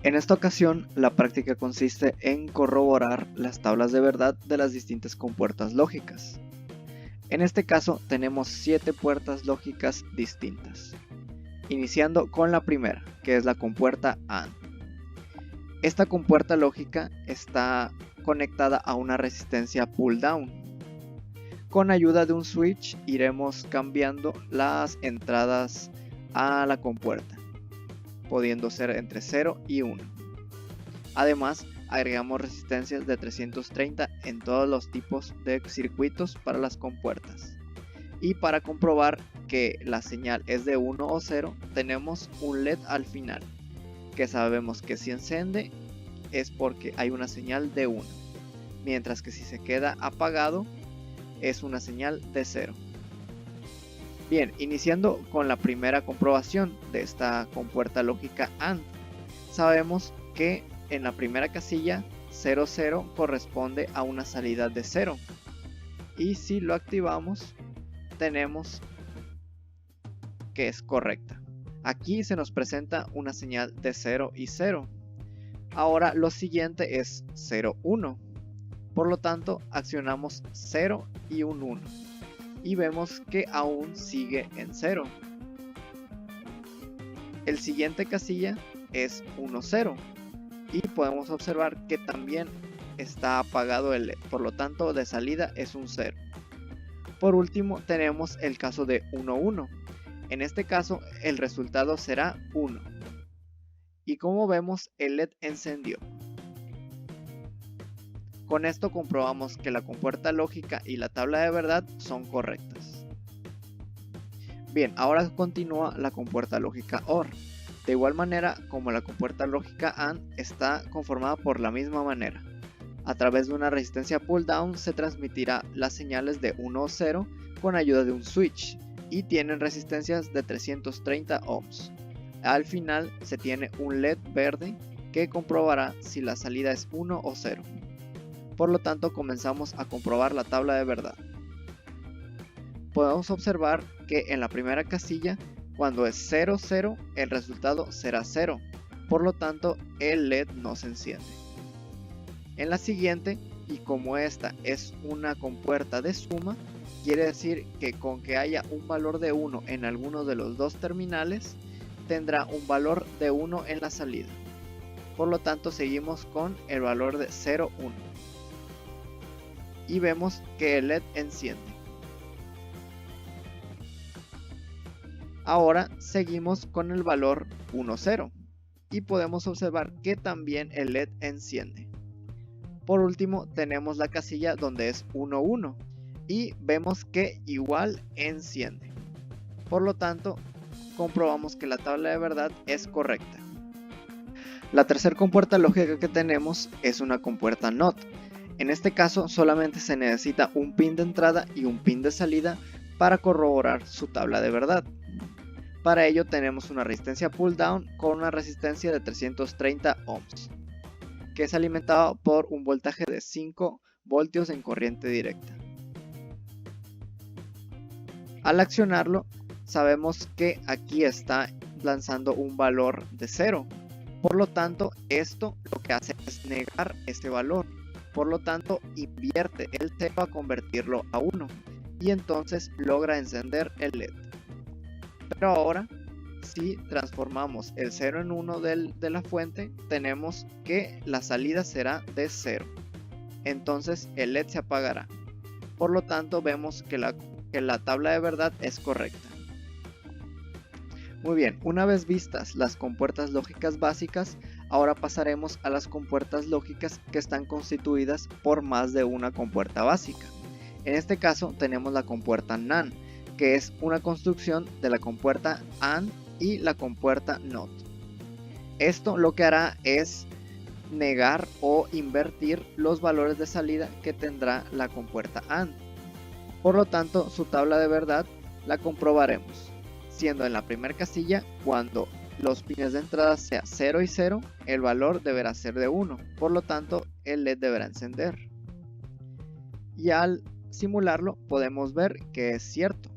En esta ocasión, la práctica consiste en corroborar las tablas de verdad de las distintas compuertas lógicas. En este caso tenemos 7 puertas lógicas distintas, iniciando con la primera, que es la compuerta AND. Esta compuerta lógica está conectada a una resistencia pull down. Con ayuda de un switch iremos cambiando las entradas a la compuerta, pudiendo ser entre 0 y 1. Además, agregamos resistencias de 330 en todos los tipos de circuitos para las compuertas. Y para comprobar que la señal es de 1 o 0, tenemos un LED al final, que sabemos que si enciende es porque hay una señal de 1, mientras que si se queda apagado es una señal de 0. Bien, iniciando con la primera comprobación de esta compuerta lógica AND, sabemos que en la primera casilla 00 corresponde a una salida de 0, y si lo activamos tenemos que es correcta. Aquí se nos presenta una señal de 0 y 0. Ahora lo siguiente es 0, 1. Por lo tanto, accionamos 0 y un 1. Y vemos que aún sigue en 0. El siguiente casilla es 1, 0. Y podemos observar que también está apagado el LED. Por lo tanto, de salida es un 0. Por último, tenemos el caso de 1, 1. En este caso, el resultado será 1. Y como vemos, el LED encendió. Con esto comprobamos que la compuerta lógica y la tabla de verdad son correctas. Bien, ahora continúa la compuerta lógica OR. De igual manera como la compuerta lógica AND está conformada por la misma manera. A través de una resistencia pull down se transmitirá las señales de 1 o 0 con ayuda de un switch y tienen resistencias de 330 ohms. Al final se tiene un LED verde que comprobará si la salida es 1 o 0. Por lo tanto, comenzamos a comprobar la tabla de verdad. Podemos observar que en la primera casilla, cuando es 0, 0, el resultado será 0. Por lo tanto, el LED no se enciende. En la siguiente, y como esta es una compuerta de suma, quiere decir que con que haya un valor de 1 en alguno de los dos terminales, tendrá un valor de 1 en la salida. Por lo tanto, seguimos con el valor de 0, 1. Y vemos que el LED enciende. Ahora seguimos con el valor 1, 0 y podemos observar que también el LED enciende. Por último tenemos la casilla donde es 1, 1 y vemos que igual enciende. Por lo tanto, comprobamos que la tabla de verdad es correcta. La tercera compuerta lógica que tenemos es una compuerta NOT. En este caso solamente se necesita un pin de entrada y un pin de salida para corroborar su tabla de verdad. Para ello tenemos una resistencia pull down con una resistencia de 330 ohms, que es alimentado por un voltaje de 5 voltios en corriente directa. Al accionarlo, sabemos que aquí está lanzando un valor de 0. Por lo tanto, esto lo que hace es negar este valor. Por lo tanto, invierte el 0 a convertirlo a 1 y entonces logra encender el LED. Pero ahora, si transformamos el 0 en 1 de la fuente, tenemos que la salida será de 0. Entonces el LED se apagará. Por lo tanto, vemos que la tabla de verdad es correcta. Muy bien, una vez vistas las compuertas lógicas básicas, ahora pasaremos a las compuertas lógicas que están constituidas por más de una compuerta básica. En este caso tenemos la compuerta NAND, que es una construcción de la compuerta AND y la compuerta NOT. Esto lo que hará es negar o invertir los valores de salida que tendrá la compuerta AND. Por lo tanto, su tabla de verdad la comprobaremos, siendo en la primera casilla cuando los pines de entrada sea 0 y 0, el valor deberá ser de 1, por lo tanto el LED deberá encender. Y al simularlo podemos ver que es cierto.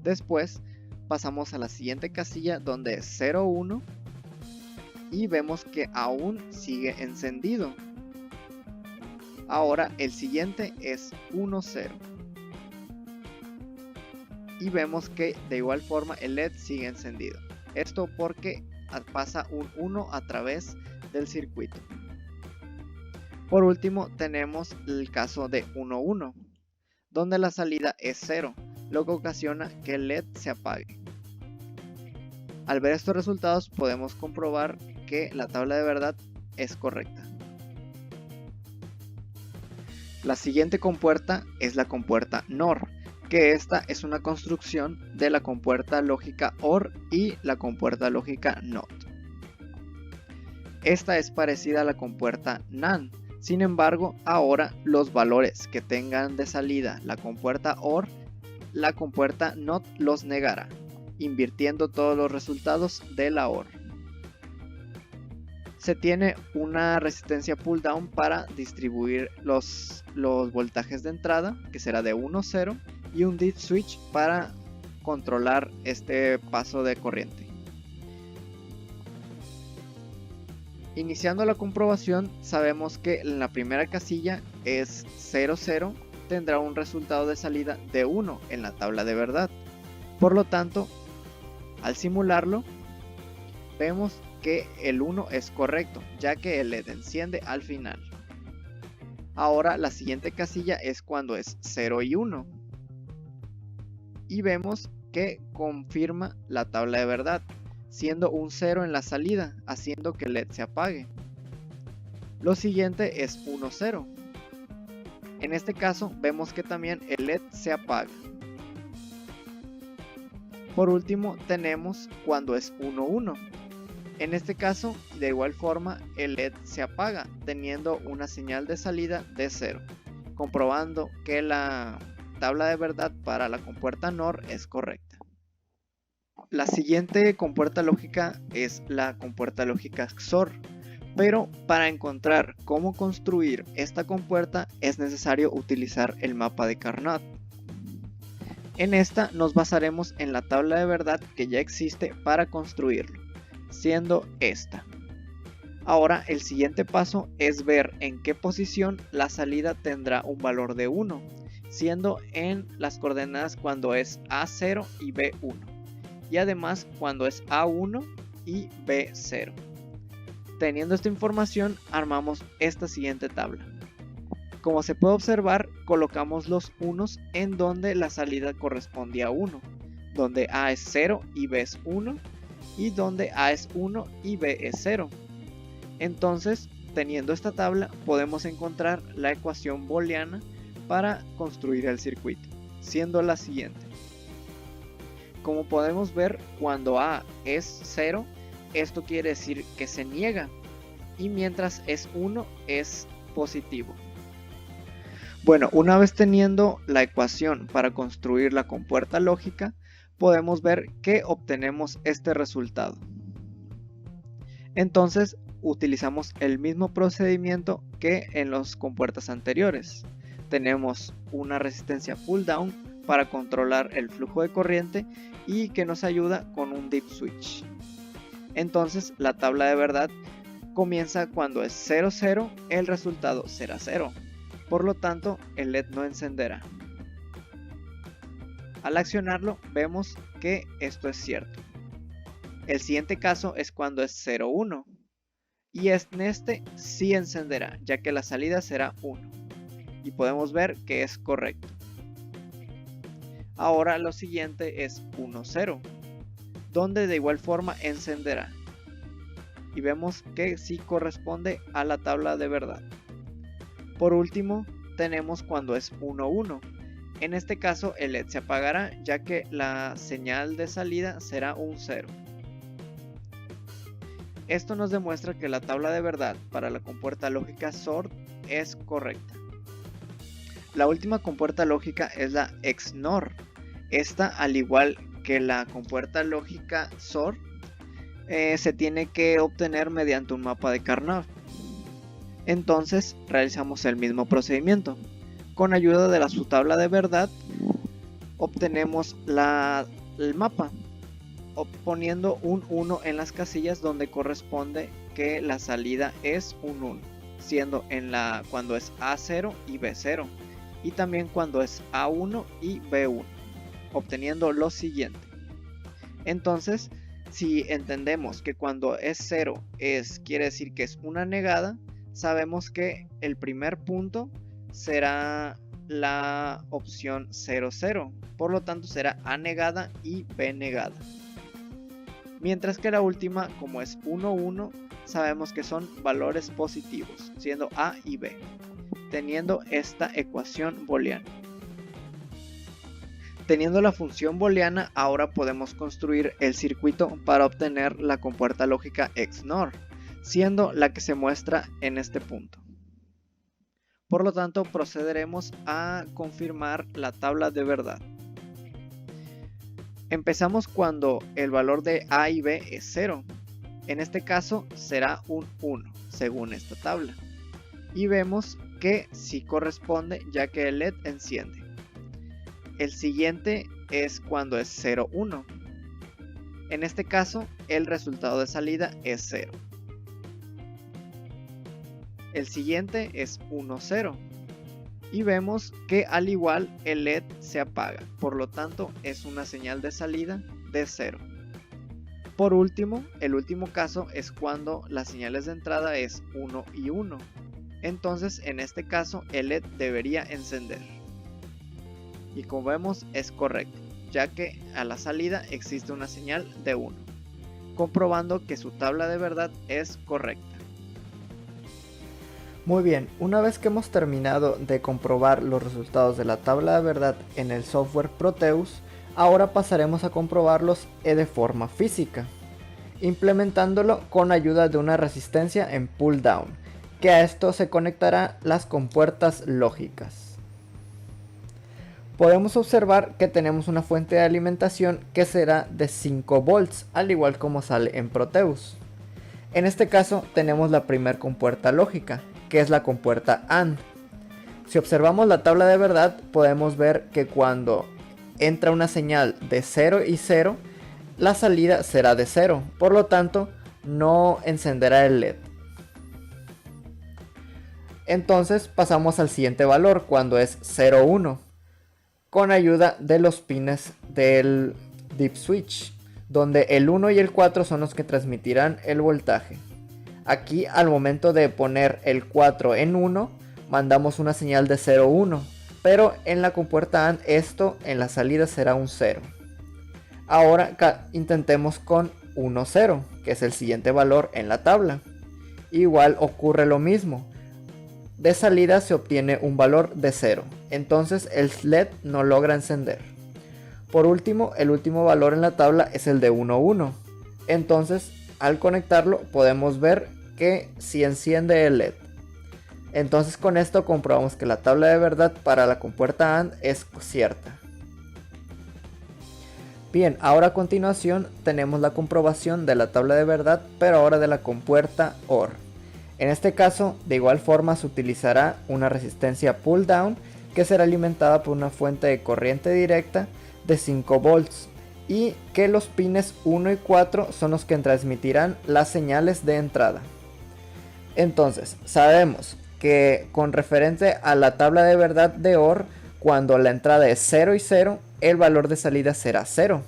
Después pasamos a la siguiente casilla donde es 0, 1 y vemos que aún sigue encendido. Ahora el siguiente es 1, 0. Y vemos que de igual forma el LED sigue encendido. Esto porque pasa un 1 a través del circuito. Por último tenemos el caso de 1, 1, donde la salida es 0, lo que ocasiona que el LED se apague. Al ver estos resultados podemos comprobar que la tabla de verdad es correcta. La siguiente compuerta es la compuerta NOR, que esta es una construcción de la compuerta lógica OR y la compuerta lógica NOT. Esta es parecida a la compuerta NAND, sin embargo ahora los valores que tengan de salida la compuerta OR, la compuerta NOT los negará, invirtiendo todos los resultados de la OR. Se tiene una resistencia pull down para distribuir los voltajes de entrada, que será de 1, 0, y un dead switch para controlar este paso de corriente. Iniciando la comprobación, sabemos que en la primera casilla es 0, 0, tendrá un resultado de salida de 1 en la tabla de verdad. Por lo tanto, al simularlo, vemos que el 1 es correcto, ya que el LED enciende al final. Ahora la siguiente casilla es cuando es 0 y 1. Y vemos que confirma la tabla de verdad, siendo un 0 en la salida, haciendo que el LED se apague. Lo siguiente es 1, 0. En este caso vemos que también el LED se apaga. Por último tenemos cuando es 1, 1. En este caso, de igual forma, el LED se apaga, teniendo una señal de salida de 0, comprobando que la tabla de verdad para la compuerta NOR es correcta. La siguiente compuerta lógica es la compuerta lógica XOR, pero para encontrar cómo construir esta compuerta es necesario utilizar el mapa de Carnot. En esta nos basaremos en la tabla de verdad que ya existe para construirlo, siendo esta. Ahora el siguiente paso es ver en qué posición la salida tendrá un valor de 1, siendo en las coordenadas cuando es A0 y B1, y además cuando es A1 y B0. Teniendo esta información armamos esta siguiente tabla. Como se puede observar, colocamos los unos en donde la salida corresponde a 1, donde A es 0 y B es 1, y donde A es 1 y B es 0. Entonces, teniendo esta tabla, podemos encontrar la ecuación booleana para construir el circuito, siendo la siguiente. Como podemos ver, cuando A es 0, esto quiere decir que se niega, y mientras es 1 es positivo. Bueno, una vez teniendo la ecuación para construir la compuerta lógica, podemos ver que obtenemos este resultado. Entonces utilizamos el mismo procedimiento que en las compuertas anteriores. Tenemos una resistencia pull down para controlar el flujo de corriente y que nos ayuda con un dip switch. Entonces la tabla de verdad comienza cuando es 0, 0, el resultado será 0. Por lo tanto, el LED no encenderá. Al accionarlo, vemos que esto es cierto. El siguiente caso es cuando es 0, 1. Y en este sí encenderá, ya que la salida será 1. Y podemos ver que es correcto. Ahora lo siguiente es 1, 0, donde de igual forma encenderá. Y vemos que sí corresponde a la tabla de verdad. Por último, tenemos cuando es 1, 1. En este caso el LED se apagará, ya que la señal de salida será un 0. Esto nos demuestra que la tabla de verdad para la compuerta lógica XOR es correcta. La última compuerta lógica es la XNOR. Esta, al igual que la compuerta lógica XOR, se tiene que obtener mediante un mapa de Carnot. Entonces realizamos el mismo procedimiento. Con ayuda de la subtabla de verdad obtenemos el mapa, poniendo un 1 en las casillas donde corresponde que la salida es un 1, siendo cuando es A0 y B0, y también cuando es A1 y B1, obteniendo lo siguiente. Entonces, si entendemos que cuando es 0 quiere decir que es una negada, sabemos que el primer punto será la opción 0, 0. Por lo tanto será A negada y B negada. Mientras que la última, como es 1, 1, sabemos que son valores positivos, siendo A y B, teniendo esta ecuación booleana. Teniendo la función booleana, ahora podemos construir el circuito para obtener la compuerta lógica XNOR, siendo la que se muestra en este punto. Por lo tanto, procederemos a confirmar la tabla de verdad. Empezamos cuando el valor de A y B es 0. En este caso será un 1, según esta tabla. Y vemos que sí corresponde, ya que el LED enciende. El siguiente es cuando es 0, 1. En este caso, el resultado de salida es 0. El siguiente es 1, 0. Y vemos que al igual el LED se apaga, por lo tanto es una señal de salida de 0. Por último, el último caso es cuando las señales de entrada es 1 y 1. Entonces en este caso el LED debería encender. Y como vemos es correcto, ya que a la salida existe una señal de 1, comprobando que su tabla de verdad es correcta. Muy bien, una vez que hemos terminado de comprobar los resultados de la tabla de verdad en el software Proteus, ahora pasaremos a comprobarlos de forma física, implementándolo con ayuda de una resistencia en pull down, que a esto se conectará las compuertas lógicas. Podemos observar que tenemos una fuente de alimentación que será de 5 volts, al igual como sale en Proteus. En este caso tenemos la primera compuerta lógica, que es la compuerta AND. Si observamos la tabla de verdad, podemos ver que cuando entra una señal de 0 y 0, la salida será de 0, por lo tanto no encenderá el LED. Entonces pasamos al siguiente valor cuando es 0, 1, con ayuda de los pines del dip switch, donde el 1 y el 4 son los que transmitirán el voltaje. Aquí al momento de poner el 4 en 1, mandamos una señal de 0, 1, pero en la compuerta AND esto en la salida será un 0. Ahora intentemos con 1, 0, que es el siguiente valor en la tabla. Igual ocurre lo mismo. De salida se obtiene un valor de 0, entonces el LED no logra encender. Por último, el último valor en la tabla es el de 1, 1. Entonces, al conectarlo podemos ver que sí enciende el LED. Entonces con esto comprobamos que la tabla de verdad para la compuerta AND es cierta. Bien, ahora a continuación tenemos la comprobación de la tabla de verdad, pero ahora de la compuerta OR. En este caso, de igual forma se utilizará una resistencia pull down que será alimentada por una fuente de corriente directa de 5 volts. Y que los pines 1 y 4 son los que transmitirán las señales de entrada. Entonces, sabemos que con referente a la tabla de verdad de OR, cuando la entrada es 0 y 0, el valor de salida será 0.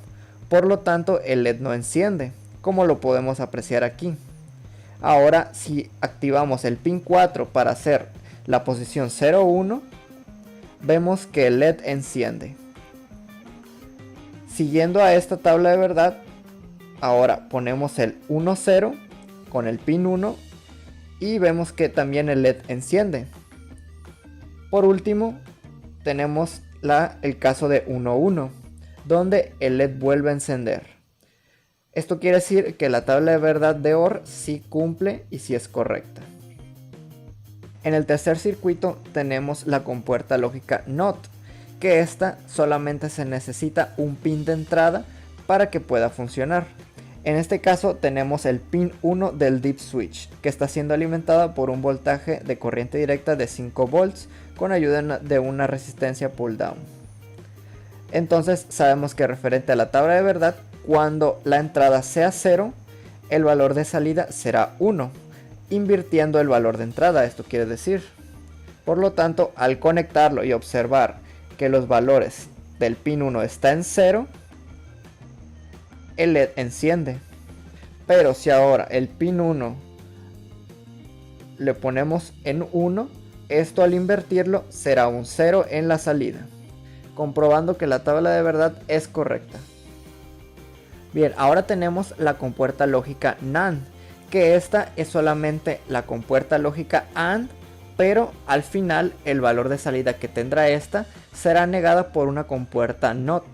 Por lo tanto, el LED no enciende, como lo podemos apreciar aquí. Ahora, si activamos el pin 4 para hacer la posición 0, 1, vemos que el LED enciende. Siguiendo a esta tabla de verdad, ahora ponemos el 1, 0 con el pin 1 y vemos que también el LED enciende. Por último, tenemos el caso de 1, 1, donde el LED vuelve a encender. Esto quiere decir que la tabla de verdad de OR sí cumple y sí es correcta. En el tercer circuito tenemos la compuerta lógica NOT, que esta solamente se necesita un pin de entrada para que pueda funcionar. En este caso tenemos el pin 1 del dip switch, que está siendo alimentada por un voltaje de corriente directa de 5 volts con ayuda de una resistencia pull down. Entonces sabemos que referente a la tabla de verdad, cuando la entrada sea 0, el valor de salida será 1, invirtiendo el valor de entrada, esto quiere decir. Por lo tanto, al conectarlo y observar que los valores del pin 1 está en 0, el LED enciende. Pero si ahora el pin 1 le ponemos en 1, esto al invertirlo será un 0 en la salida, comprobando que la tabla de verdad es correcta. Bien, ahora tenemos la compuerta lógica NAND, que esta es solamente la compuerta lógica AND, pero al final el valor de salida que tendrá esta será negada por una compuerta NOT.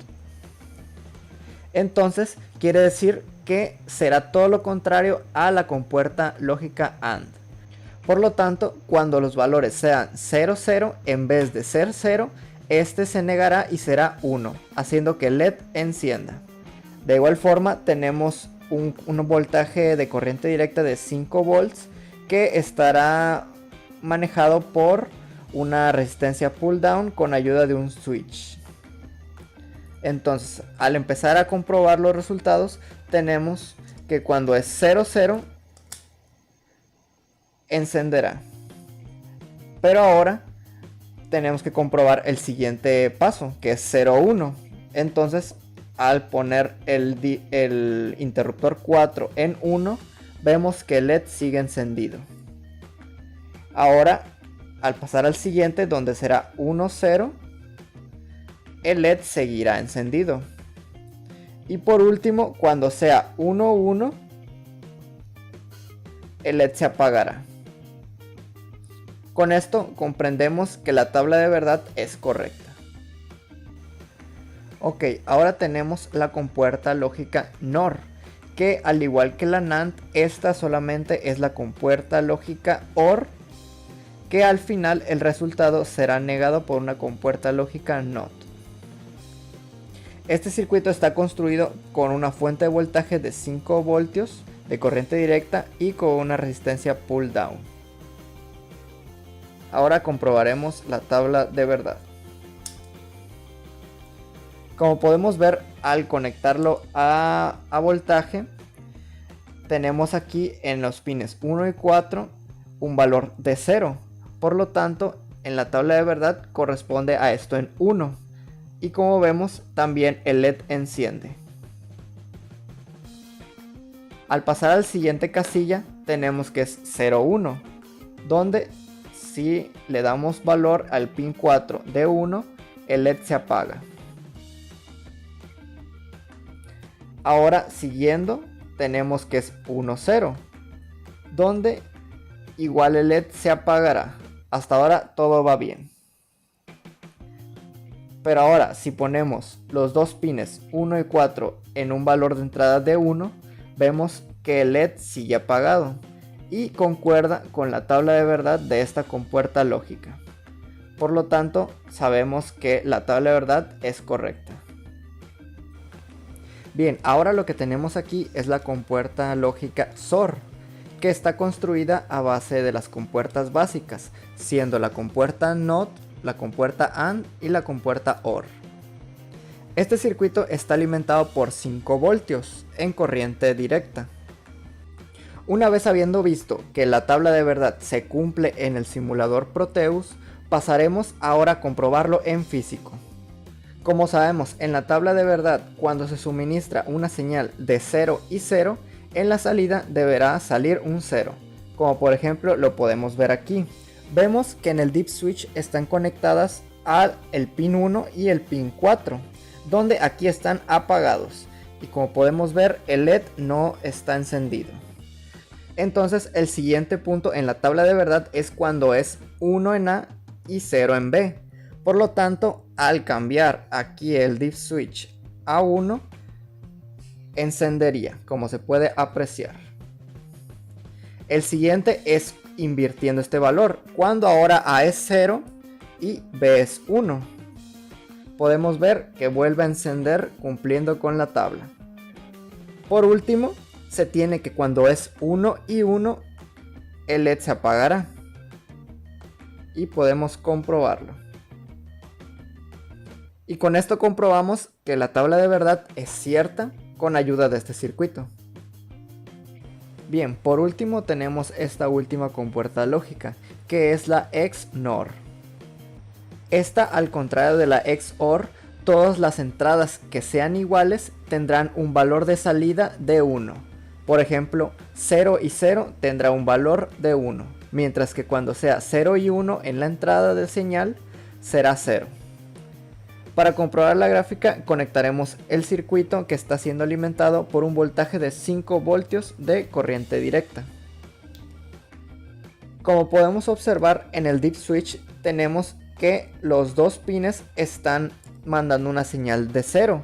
Entonces quiere decir que será todo lo contrario a la compuerta lógica AND. Por lo tanto, cuando los valores sean 0, 0, en vez de ser 0, este se negará y será 1, haciendo que el LED encienda. De igual forma, tenemos un voltaje de corriente directa de 5 volts que estará manejado por una resistencia pull down con ayuda de un switch. Entonces, al empezar a comprobar los resultados, tenemos que cuando es 0, 0, encenderá. Pero ahora tenemos que comprobar el siguiente paso, que es 0, 1. Entonces, al poner el interruptor 4 en 1, vemos que el LED sigue encendido. Ahora, al pasar al siguiente, donde será 1, 0, el LED seguirá encendido. Y por último, cuando sea 1, 1, el LED se apagará. Con esto comprendemos que la tabla de verdad es correcta. Ok, ahora tenemos la compuerta lógica NOR, que al igual que la NAND, esta solamente es la compuerta lógica OR, que al final el resultado será negado por una compuerta lógica NOT. Este circuito está construido con una fuente de voltaje de 5 voltios de corriente directa y con una resistencia pull down. Ahora comprobaremos la tabla de verdad. Como podemos ver, al conectarlo a voltaje, tenemos aquí en los pines 1 y 4 un valor de 0. Por lo tanto, en la tabla de verdad corresponde a esto en 1. Y como vemos, también el LED enciende. Al pasar al siguiente casilla, tenemos que es 0, 1, donde si le damos valor al pin 4 de 1, el LED se apaga. Ahora siguiendo tenemos que es 1, 0, donde igual el LED se apagará. Hasta ahora todo va bien. Pero ahora si ponemos los dos pines 1 y 4 en un valor de entrada de 1, vemos que el LED sigue apagado y concuerda con la tabla de verdad de esta compuerta lógica. Por lo tanto, sabemos que la tabla de verdad es correcta. Bien, ahora lo que tenemos aquí es la compuerta lógica SOR, que está construida a base de las compuertas básicas, siendo la compuerta NOT, la compuerta AND y la compuerta OR. Este circuito está alimentado por 5 voltios en corriente directa. Una vez habiendo visto que la tabla de verdad se cumple en el simulador Proteus, pasaremos ahora a comprobarlo en físico. Como sabemos, en la tabla de verdad, cuando se suministra una señal de 0 y 0, en la salida deberá salir un 0, como por ejemplo lo podemos ver aquí. Vemos que en el dip switch están conectadas al pin 1 y el pin 4, donde aquí están apagados, y como podemos ver el LED no está encendido. Entonces el siguiente punto en la tabla de verdad es cuando es 1 en A y 0 en B. Por lo tanto, al cambiar aquí el dip switch a 1, encendería, como se puede apreciar. El siguiente es invirtiendo este valor, cuando ahora A es 0 y B es 1. Podemos ver que vuelve a encender cumpliendo con la tabla. Por último, se tiene que cuando es 1 y 1, el LED se apagará. Y podemos comprobarlo. Y con esto comprobamos que la tabla de verdad es cierta con ayuda de este circuito. Bien, por último tenemos esta última compuerta lógica, que es la XNOR. Esta, al contrario de la XOR, todas las entradas que sean iguales tendrán un valor de salida de 1. Por ejemplo, 0 y 0 tendrá un valor de 1, mientras que cuando sea 0 y 1 en la entrada de señal será 0. Para comprobar la gráfica conectaremos el circuito que está siendo alimentado por un voltaje de 5 voltios de corriente directa. Como podemos observar, en el dip switch tenemos que los dos pines están mandando una señal de 0,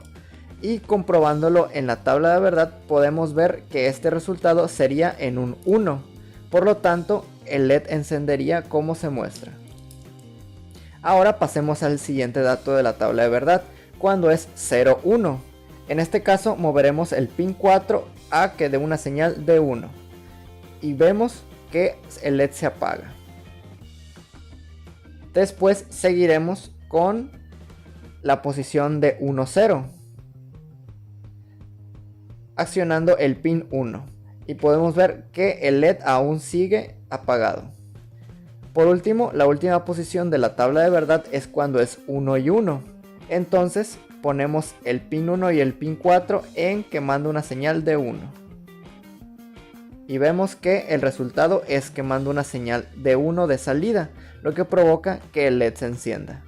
y comprobándolo en la tabla de verdad podemos ver que este resultado sería en un 1, por lo tanto el LED encendería como se muestra. Ahora pasemos al siguiente dato de la tabla de verdad, cuando es 0, 1. En este caso moveremos el pin 4 a que dé una señal de 1 y vemos que el LED se apaga. Después seguiremos con la posición de 1, 0, accionando el pin 1, y podemos ver que el LED aún sigue apagado. Por último, la última posición de la tabla de verdad es cuando es 1 y 1. Entonces ponemos el pin 1 y el pin 4 en que manda una señal de 1. Y vemos que el resultado es que manda una señal de 1 de salida, lo que provoca que el LED se encienda.